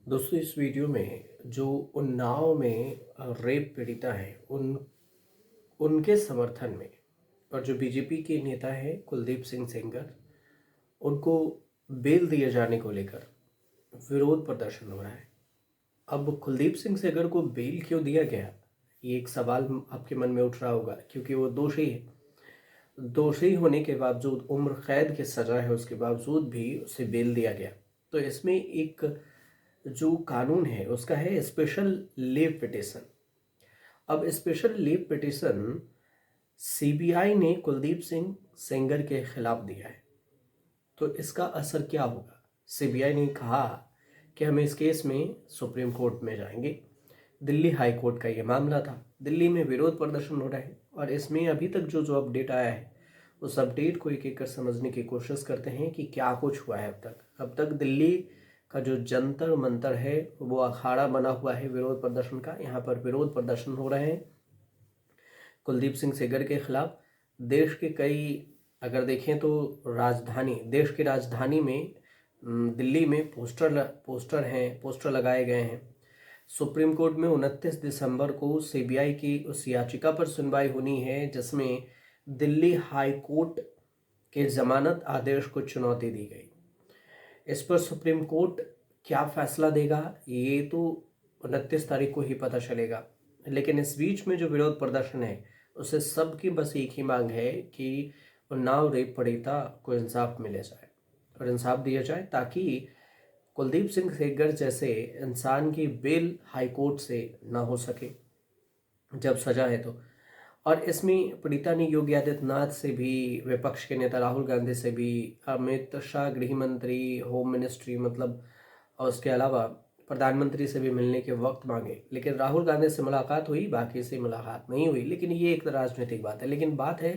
दोस्तों इस वीडियो में जो उन्नाव में रेप पीड़िता है उनके समर्थन में और जो बीजेपी के नेता है कुलदीप सिंह सेंगर उनको बेल दिए जाने को लेकर विरोध प्रदर्शन हो रहा है। अब कुलदीप सिंह सेंगर को बेल क्यों दिया गया, ये एक सवाल आपके मन में उठ रहा होगा, क्योंकि वो दोषी है। दोषी होने के बावजूद उम्र कैद की सजा है, उसके बावजूद भी उसे बेल दिया गया। तो इसमें एक जो कानून है उसका है स्पेशल लीव पिटिशन। अब स्पेशल लीव पिटिशन सीबीआई ने कुलदीप सिंह सेंगर के खिलाफ दिया है। तो इसका असर क्या होगा? सीबीआई ने कहा कि हम इस केस में सुप्रीम कोर्ट में जाएंगे। दिल्ली हाई कोर्ट का ये मामला था। दिल्ली में विरोध प्रदर्शन हो रहा है और इसमें अभी तक जो अपडेट आया है उस अपडेट को एक एक कर समझने की कोशिश करते हैं कि क्या कुछ हुआ है। अब तक दिल्ली का जो जंतर मंतर है वो अखाड़ा बना हुआ है विरोध प्रदर्शन का। यहाँ पर विरोध प्रदर्शन हो रहे हैं कुलदीप सिंह सेंगर के खिलाफ। देश के कई, अगर देखें तो देश की राजधानी में दिल्ली में पोस्टर लगाए गए हैं। सुप्रीम कोर्ट में 29 दिसंबर को सीबीआई की उस याचिका पर सुनवाई होनी है जिसमें दिल्ली हाई कोर्ट के जमानत आदेश को चुनौती दी गई। इस पर सुप्रीम कोर्ट क्या फैसला देगा ये तो 29 तारीख को ही पता चलेगा। लेकिन इस बीच में जो विरोध प्रदर्शन है उसे सबकी बस एक ही मांग है कि उन्नाव रेप पीड़िता को इंसाफ मिले जाए और इंसाफ दिया जाए, ताकि कुलदीप सिंह सेंगर जैसे इंसान की बेल हाई कोर्ट से ना हो सके जब सजा है तो। और इसमें पीड़िता ने योगी आदित्यनाथ से भी, विपक्ष के नेता राहुल गांधी से भी, अमित शाह गृह मंत्री, होम मिनिस्ट्री मतलब, और उसके अलावा प्रधानमंत्री से भी मिलने के वक्त मांगे। लेकिन राहुल गांधी से मुलाकात हुई, बाकी से मुलाकात नहीं हुई। लेकिन ये एक राजनीतिक बात है। लेकिन बात है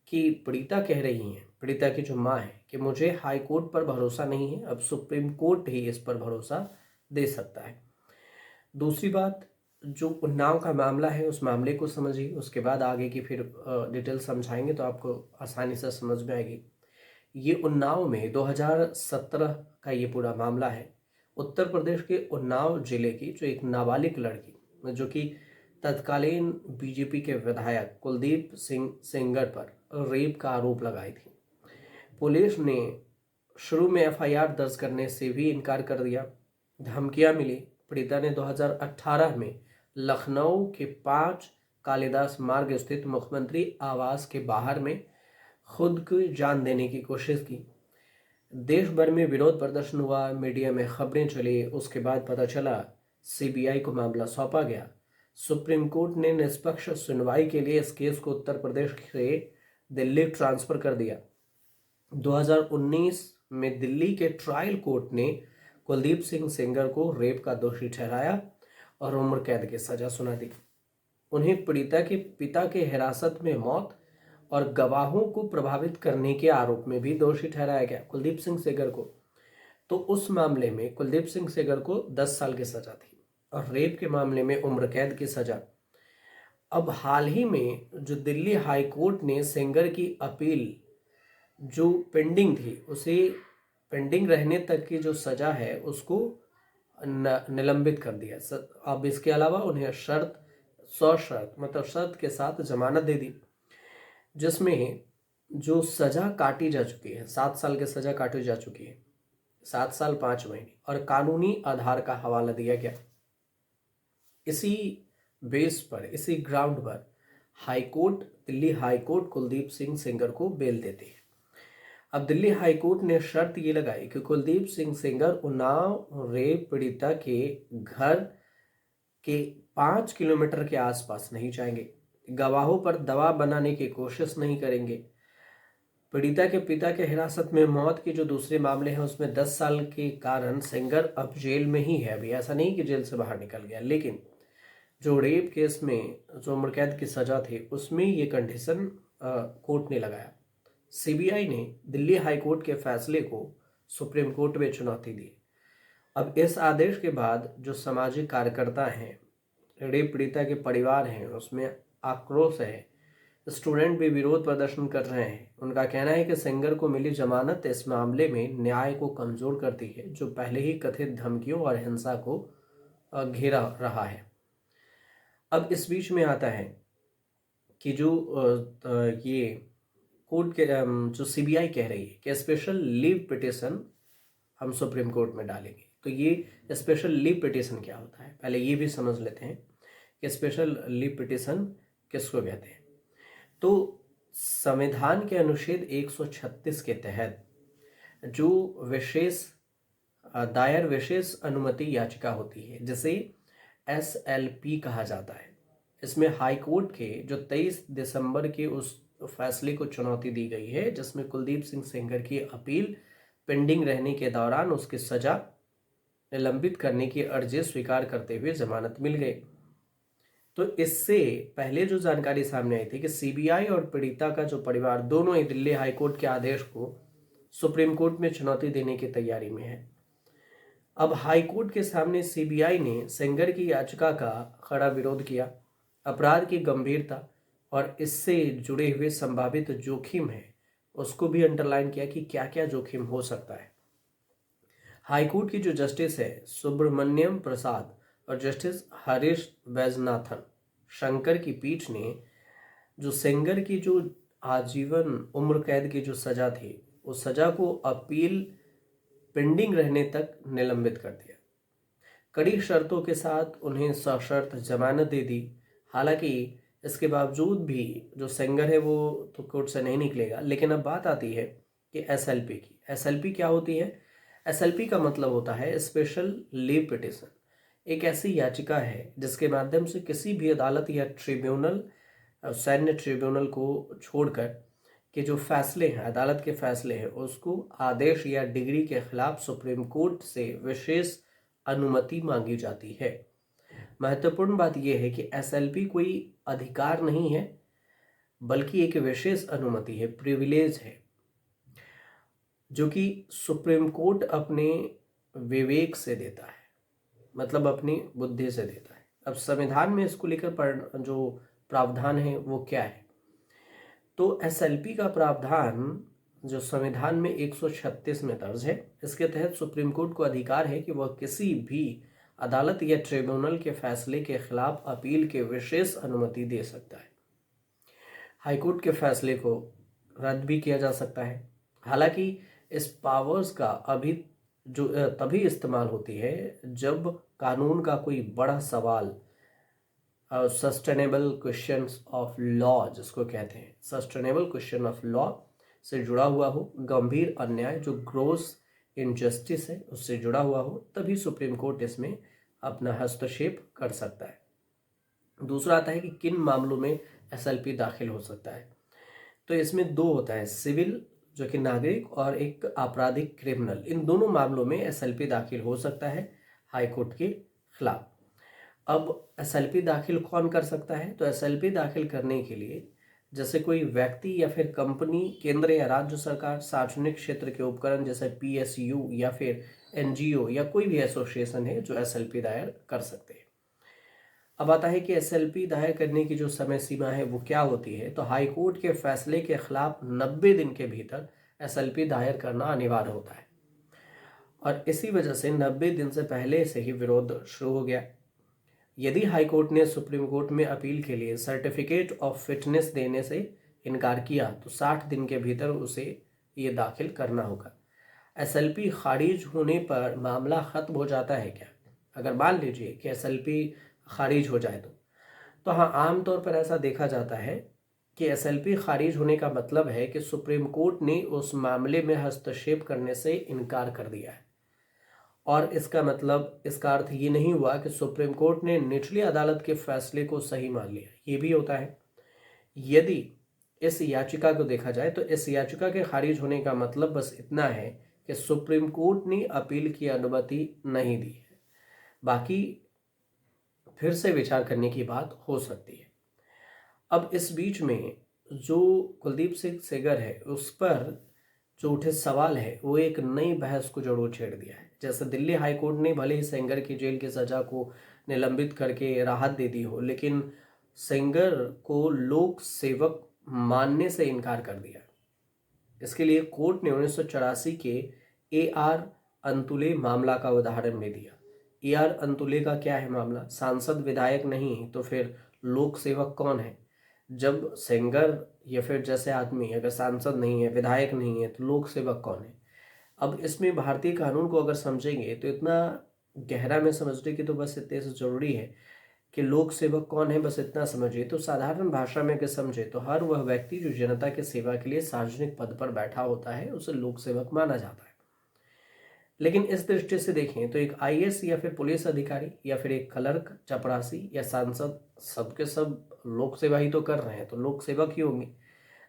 कि पीड़िता कह रही हैं, पीड़िता की जो माँ है, कि मुझे हाई कोर्ट पर भरोसा नहीं है, अब सुप्रीम कोर्ट ही इस पर भरोसा दे सकता है। दूसरी बात, जो उन्नाव का मामला है उस मामले को समझिए, उसके बाद आगे की फिर डिटेल समझाएंगे तो आपको आसानी से समझ में आएगी। ये उन्नाव में 2017 का ये पूरा मामला है। उत्तर प्रदेश के उन्नाव जिले की जो एक नाबालिग लड़की, जो कि तत्कालीन बीजेपी के विधायक कुलदीप सिंह सेंगर पर रेप का आरोप लगाई थी, पुलिस ने शुरू में एफआईआर दर्ज करने से भी इनकार कर दिया। धमकियां मिली। पीड़िता ने 2018 में लखनऊ के 5 कालिदास मार्ग स्थित मुख्यमंत्री आवास के बाहर में खुद की जान देने की कोशिश की। देश भर में विरोध प्रदर्शन हुआ, मीडिया में खबरें चली। उसके बाद पता चला सीबीआई को मामला सौंपा गया। सुप्रीम कोर्ट ने निष्पक्ष सुनवाई के लिए इस केस को उत्तर प्रदेश से दिल्ली ट्रांसफर कर दिया। 2019 में दिल्ली के ट्रायल कोर्ट ने कुलदीप सिंह सेंगर को रेप का दोषी ठहराया और उम्र कैद की सजा सुना दी। उन्हें पीड़िता के पिता के हिरासत में मौत और गवाहों को प्रभावित करने के आरोप में भी दोषी ठहराया गया कुलदीप सिंह सेंगर को। तो उस मामले में कुलदीप सिंह सेंगर को 10 साल की सजा थी और रेप के मामले में उम्र कैद की सजा। अब हाल ही में जो दिल्ली हाई कोर्ट ने सेंगर की अपील जो पेंडिंग थी, उसे पेंडिंग रहने तक की जो सजा है उसको निलंबित कर दिया। अब इसके अलावा उन्हें शर्त मतलब शर्त के साथ जमानत दे दी, जिसमें जो सजा काटी जा चुकी है, 7 साल की सजा काटी जा चुकी है, 7 साल 5 महीने, और कानूनी आधार का हवाला दिया गया। इसी बेस पर, इसी ग्राउंड पर दिल्ली हाई कोर्ट कुलदीप सिंह सेंगर को बेल देती है। अब दिल्ली हाई कोर्ट ने शर्त ये लगाई कि कुलदीप सिंह सेंगर उन्नाव रेप पीड़िता के घर के 5 किलोमीटर के आसपास नहीं जाएंगे, गवाहों पर दबाव बनाने की कोशिश नहीं करेंगे। पीड़िता के पिता के हिरासत में मौत के जो दूसरे मामले हैं उसमें 10 साल के कारण सेंगर अब जेल में ही है। अभी ऐसा नहीं कि जेल से बाहर निकल गया, लेकिन जो रेप केस में जो उम्र कैद की सजा थी उसमें ये कंडीशन कोर्ट ने लगाया। सीबीआई ने दिल्ली हाई कोर्ट के फैसले को सुप्रीम कोर्ट में चुनौती दी। अब इस आदेश के बाद जो सामाजिक कार्यकर्ता हैं, रेप पीड़िता के परिवार हैं, उसमें आक्रोश है स्टूडेंट भी विरोध प्रदर्शन कर रहे हैं। उनका कहना है कि सेंगर को मिली जमानत इस मामले में न्याय को कमजोर करती है, जो पहले ही कथित धमकियों और हिंसा को घेरा रहा है। अब इस बीच में आता है कि जो ये कोर्ट के जो सीबीआई कह रही है कि स्पेशल लीव पिटिशन हम सुप्रीम कोर्ट में डालेंगे। तो ये स्पेशल लीव पिटिशन क्या होता है, पहले ये भी समझ लेते हैं कि स्पेशल लीव पिटिशन किसको कहते हैं। तो संविधान के अनुच्छेद 136 के तहत जो दायर विशेष अनुमति याचिका होती है, जिसे एसएलपी कहा जाता है, इसमें हाई कोर्ट के जो 23 दिसंबर के उस फैसले को चुनौती दी गई है जिसमें कुलदीप सिंह सेंगर की अपील पेंडिंग रहने के दौरान उसकी सजा निलंबित करने की अर्जी स्वीकार करते हुए जमानत मिल गई। तो इससे पहले जो जानकारी सामने आई थी कि सीबीआई और पीड़िता का जो परिवार दोनों ही दिल्ली हाई कोर्ट के आदेश को सुप्रीम कोर्ट में चुनौती देने की तैयारी में है। अब हाई कोर्ट के सामने सीबीआई ने सेंगर की याचिका का कड़ा विरोध किया। अपराध की गंभीरता और इससे जुड़े हुए संभावित जोखिम है उसको भी अंडरलाइन किया कि क्या क्या जोखिम हो सकता है। हाईकोर्ट की जो जस्टिस है सुब्रमण्यम प्रसाद और जस्टिस हरीश वैजनाथन शंकर की पीठ ने जो सेंगर की जो आजीवन उम्र कैद की जो सजा थी उस सजा को अपील पेंडिंग रहने तक निलंबित कर दिया। कड़ी शर्तों के साथ उन्हें सशर्त जमानत दे दी। हालांकि इसके बावजूद भी जो सेंगर है वो तो कोर्ट से नहीं निकलेगा। लेकिन अब बात आती है कि एसएलपी की। एसएलपी क्या होती है? एसएलपी का मतलब होता है स्पेशल लीव पिटिशन। एक ऐसी याचिका है जिसके माध्यम से किसी भी अदालत या ट्रिब्यूनल, सैन्य ट्रिब्यूनल को छोड़कर कि जो फैसले हैं, अदालत के फैसले हैं, उसको आदेश या डिग्री के खिलाफ सुप्रीम कोर्ट से विशेष अनुमति मांगी जाती है। महत्वपूर्ण बात यह है कि एसएलपी कोई अधिकार नहीं है बल्कि एक विशेष अनुमति है, प्रिविलेज है, जो कि सुप्रीम कोर्ट अपने विवेक से देता है, मतलब अपनी बुद्धि से देता है। अब संविधान में इसको लेकर जो प्रावधान है वो क्या है? तो एसएलपी का प्रावधान जो संविधान में 136 में दर्ज है, इसके तहत सुप्रीम कोर्ट को अधिकार है कि वह किसी भी अदालत या ट्रिब्यूनल के फैसले के खिलाफ अपील के विशेष अनुमति दे सकता है। हाईकोर्ट के फैसले को रद्द भी किया जा सकता है। हालांकि इस पावर्स का अभी जो तभी इस्तेमाल होती है जब कानून का कोई बड़ा सवाल, सस्टेनेबल क्वेश्चन ऑफ लॉ जिसको कहते हैं, सस्टेनेबल क्वेश्चन ऑफ लॉ से जुड़ा हुआ हो, गंभीर अन्याय जो ग्रोस इनजस्टिस है उससे जुड़ा हुआ हो, तभी सुप्रीम कोर्ट इसमें अपना हस्तक्षेप कर सकता है। दूसरा आता है कि किन मामलों में एसएलपी दाखिल हो सकता है। तो इसमें दो होता है, सिविल जो कि नागरिक और एक आपराधिक क्रिमिनल। इन दोनों मामलों में एसएलपी दाखिल हो सकता है हाईकोर्ट के खिलाफ। अब एसएलपी दाखिल कौन कर सकता है? तो एसएलपी दाखिल करने के लिए जैसे कोई व्यक्ति या फिर कंपनी, केंद्र या राज्य सरकार, सार्वजनिक क्षेत्र के उपक्रम जैसे पीएसयू या फिर एनजीओ या कोई भी एसोसिएशन है जो एसएलपी दायर कर सकते हैं। अब आता है कि एसएलपी दायर करने की जो समय सीमा है वो क्या होती है। तो हाई कोर्ट के फैसले के खिलाफ 90 दिन के भीतर एसएलपी दायर करना अनिवार्य होता है और इसी वजह से 90 दिन से पहले से ही विरोध शुरू हो गया। यदि हाई कोर्ट ने सुप्रीम कोर्ट में अपील के लिए सर्टिफिकेट ऑफ फिटनेस देने से इनकार किया तो 60 दिन के भीतर उसे ये दाखिल करना होगा। एसएलपी खारिज होने पर मामला खत्म हो जाता है क्या? अगर मान लीजिए कि एसएलपी खारिज हो जाए तो हाँ, आमतौर पर ऐसा देखा जाता है कि एसएलपी खारिज होने का मतलब है कि सुप्रीम कोर्ट ने उस मामले में हस्तक्षेप करने से इनकार कर दिया है। और इसका मतलब, इसका अर्थ ये नहीं हुआ कि सुप्रीम कोर्ट ने निचली अदालत के फैसले को सही मान लिया। ये भी होता है। यदि इस याचिका को देखा जाए तो इस याचिका के खारिज होने का मतलब बस इतना है कि सुप्रीम कोर्ट ने अपील की अनुमति नहीं दी है, बाकी फिर से विचार करने की बात हो सकती है। अब इस बीच में जो कुलदीप सिंह सेंगर है उस पर जो उठे सवाल है वो एक नई बहस को जरूर छेड़ दिया है। जैसे दिल्ली हाई कोर्ट ने भले ही सेंगर की जेल की सजा को निलंबित करके राहत दे दी हो, लेकिन सेंगर को लोक सेवक मानने से इनकार कर दिया। इसके लिए कोर्ट ने 1984 के AR अंतुले मामला का उदाहरण भी दिया। AR अंतुले का क्या है मामला? सांसद विधायक नहीं है तो फिर लोक सेवक कौन है? जब सेंगर या फिर जैसे आदमी अगर सांसद नहीं है, विधायक नहीं है, तो लोक सेवक कौन है? अब इसमें भारतीय कानून को अगर समझेंगे तो इतना गहरा में समझने की तो बस इतने से जरूरी है कि लोक सेवक कौन है, बस इतना समझिए। तो साधारण भाषा में अगर समझे तो हर वह व्यक्ति जो जनता की सेवा के लिए सार्वजनिक पद पर बैठा होता है उसे लोक सेवक माना जाता है। लेकिन इस दृष्टि से देखें तो एक IAS या फिर पुलिस अधिकारी या फिर एक क्लर्क, चपरासी या सांसद सबके सब लोक सेवा ही तो कर रहे हैं, तो लोक सेवक ही होंगे।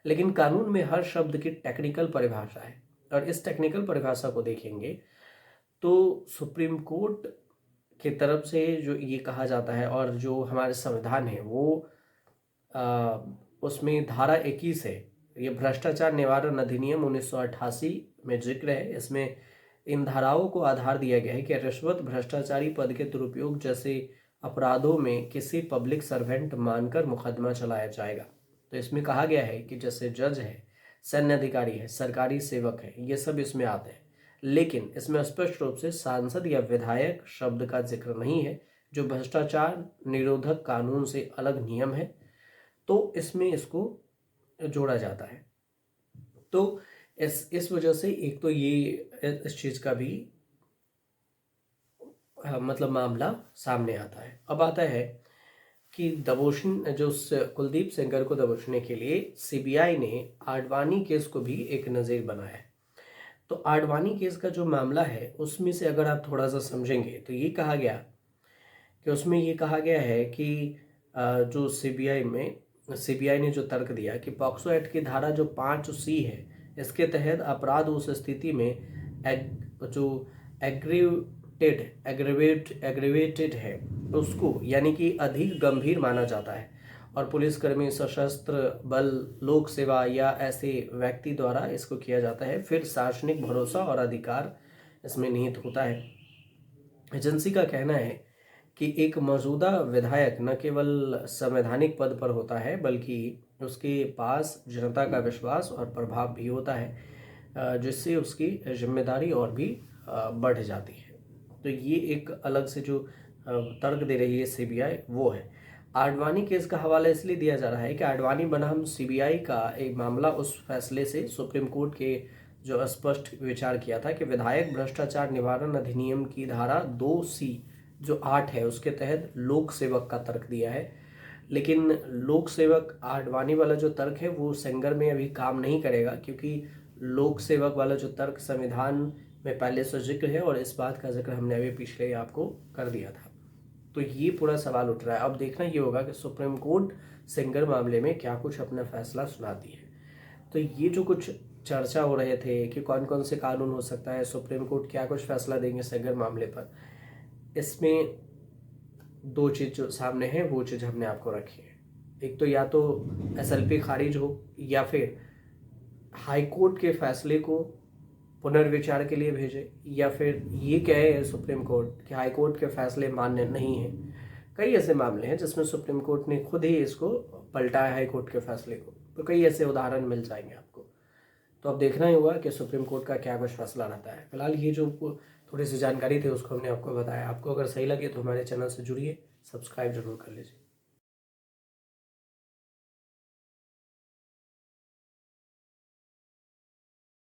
लेकिन कानून में हर शब्द की टेक्निकल परिभाषा है, और इस टेक्निकल परिभाषा को देखेंगे तो सुप्रीम कोर्ट की तरफ से जो ये कहा जाता है और जो हमारे संविधान है वो उसमें धारा 21 है, ये भ्रष्टाचार निवारण अधिनियम 1988 में जिक्र है। इसमें इन धाराओं को आधार दिया गया है कि रिश्वत, भ्रष्टाचारी पद के दुरुपयोग जैसे अपराधों में किसी पब्लिक सर्वेंट मानकर मुकदमा चलाया जाएगा। तो इसमें कहा गया है कि जैसे जज है, सैन्य अधिकारी है, सरकारी सेवक है, ये सब इसमें आते हैं। लेकिन इसमें स्पष्ट रूप से सांसद या विधायक शब्द का जिक्र नहीं है, जो भ्रष्टाचार निरोधक कानून से अलग नियम है, तो इसमें इसको जोड़ा जाता है। तो इस वजह से एक तो ये इस चीज का भी मतलब मामला सामने आता है। अब आता है कि दबोचन जो कुलदीप सेंगर को दबोचने के लिए CBI ने आडवाणी केस को भी एक नज़ीर बनाया है। तो आडवाणी केस का जो मामला है उसमें से अगर आप थोड़ा सा समझेंगे तो ये कहा गया कि उसमें ये कहा गया है कि जो CBI ने जो तर्क दिया कि पॉक्सो एक्ट की धारा जो 5C है, इसके तहत अपराध उस स्थिति में जो एग्रीवेटेड है उसको यानी कि अधिक गंभीर माना जाता है, और पुलिसकर्मी, सशस्त्र बल, लोक सेवा या ऐसे व्यक्ति द्वारा इसको किया जाता है। फिर सार्वजनिक भरोसा और अधिकार इसमें निहित होता है। एजेंसी का कहना है कि एक मौजूदा विधायक न केवल संवैधानिक पद पर होता है बल्कि उसके पास जनता का विश्वास और प्रभाव भी होता है, जिससे उसकी जिम्मेदारी और भी बढ़ जाती है। तो ये एक अलग से जो तर्क दे रही है CBI वो है। आडवाणी केस का हवाला इसलिए दिया जा रहा है कि आडवाणी बनाम CBI का एक मामला उस फैसले से सुप्रीम कोर्ट के जो स्पष्ट विचार किया था कि विधायक भ्रष्टाचार निवारण अधिनियम की धारा 2C जो 8 है उसके तहत लोक सेवक का तर्क दिया है। लेकिन लोक सेवक आडवाणी वाला जो तर्क है वो सेंगर में अभी काम नहीं करेगा, क्योंकि लोक सेवक वाला जो तर्क संविधान में पहले से जिक्र है और इस बात का जिक्र हमने अभी पिछले आपको कर दिया था। तो ये पूरा सवाल उठ रहा है। अब देखना ये होगा कि सुप्रीम कोर्ट सेंगर मामले में क्या कुछ अपना फैसला सुनाती है। तो ये जो कुछ चर्चा हो रहे थे कि कौन कौन से कानून हो सकता है, सुप्रीम कोर्ट क्या कुछ फैसला देंगे सेंगर मामले पर, इसमें दो चीज़ जो सामने है वो चीज़ हमने आपको रखी है। एक तो या तो SLP खारिज हो या फिर हाई कोर्ट के फैसले को पुनर्विचार के लिए भेजे, या फिर ये कहे सुप्रीम कोर्ट कि हाई कोर्ट के फैसले मान्य नहीं हैं। कई ऐसे मामले हैं जिसमें सुप्रीम कोर्ट ने खुद ही इसको पलटा है हाई कोर्ट के फैसले को, तो कई ऐसे उदाहरण मिल जाएंगे आपको। तो अब देखना ही होगा कि सुप्रीम कोर्ट का क्या कुछ फैसला रहता है। फिलहाल ये जो थोड़ी सी जानकारी थी उसको हमने आपको बताया। आपको अगर सही लगे तो हमारे चैनल से जुड़िए, सब्सक्राइब जरूर कर लीजिए।